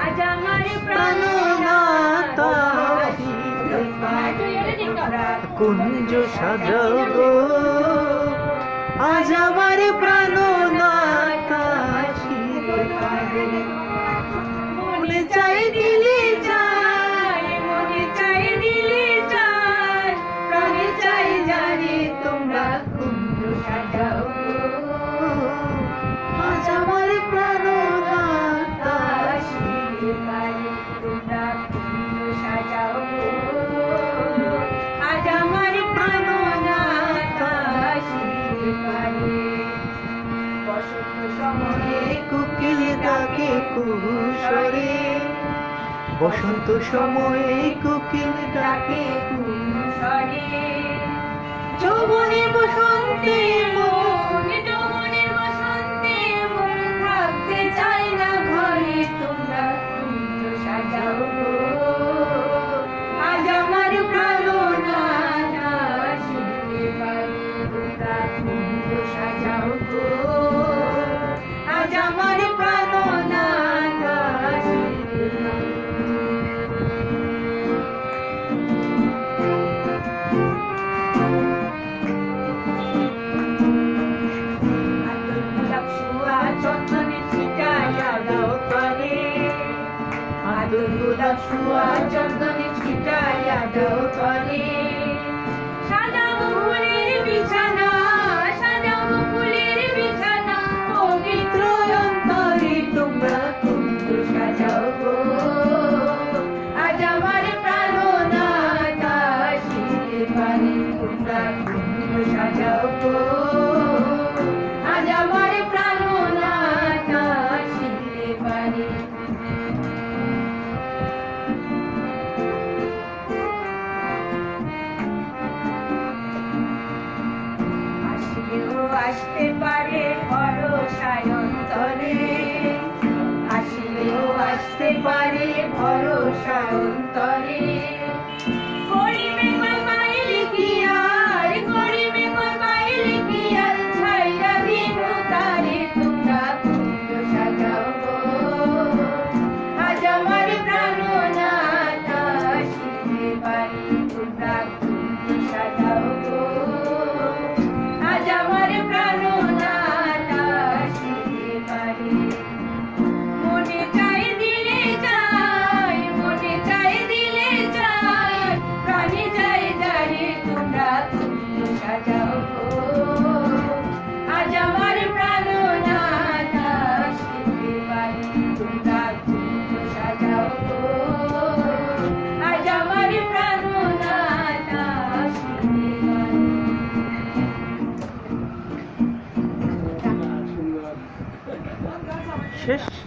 আজ আমার প্রাণনাথ কুঞ্জ সাজাও গো, আজ আমার প্রাণনাথ মনে চাই দিলে চাই, মনে চাই দিলে চাই, প্রাণে চাই জানি তোমরা কুঞ্জ সাজাও গো, আজ আমার প্রাণনাথ আসিবে পারে তোমরা কুঞ্জ সাজাও গো, আজ আমার প্রাণনাথ আসিবে পারে। বসন্ত সময়ে কোকিল ডাকে কুহুসরে, বসন্ত সময়ে কোকিল ডাকে কুহুসরে, যৌবনে বসন্তে মন, যৌবনের বসন্তে মন থাকতে চায় না ঘরে, তোমরা কুঞ্জ সাজাও গো, আজ আমার প্রাণনাথ আসিবে পারে তোমরা কুঞ্জ সাজাও গো, আজ আমার প্রাণনাথ আসিবে পারে। গোলাপ শুয়া চন্দনে ছিটাইয়া দাও তলে, সাজাবো ফুলের বিছানা, সাজাবো ফুলের বিছানা, পবিত্র অন্তরে তোমরা কুঞ্জ সাজাও গো, আজ আমার প্রাণনাথ আসিবে পারে তোমরা কুঞ্জ সাজাও গো, আজ আমার প্রাণনাথ আসিবে পারে। আসতে পারে ভরসায় অন্তরে, আসলেও আসতে পারে ভরসায় অন্তরে, করিবে কই পাইলে কি আর, করিবে কই পাইলে কি আর, ছাইয়া দিব তারে তোমরা কুঞ্জ সাজাও গো, আজ আমার প্রাণনাথ আসিবে পারে তোমরা কুঞ্জ সাজাও গো, আজ আমার প্রাণনাথ আসিবে পারে। মনে চাই দিলে চাই, মনে চাই দিলে চাই, প্রাণে চাই জানি তোমরা কুঞ্জ সাজাও গো, আজ আমার প্রাণনাথ আসিবে পারে তোমরা কুঞ্জ সাজাও গো, আজ আমার প্রাণনাথ আসিবে পারে। শেষ।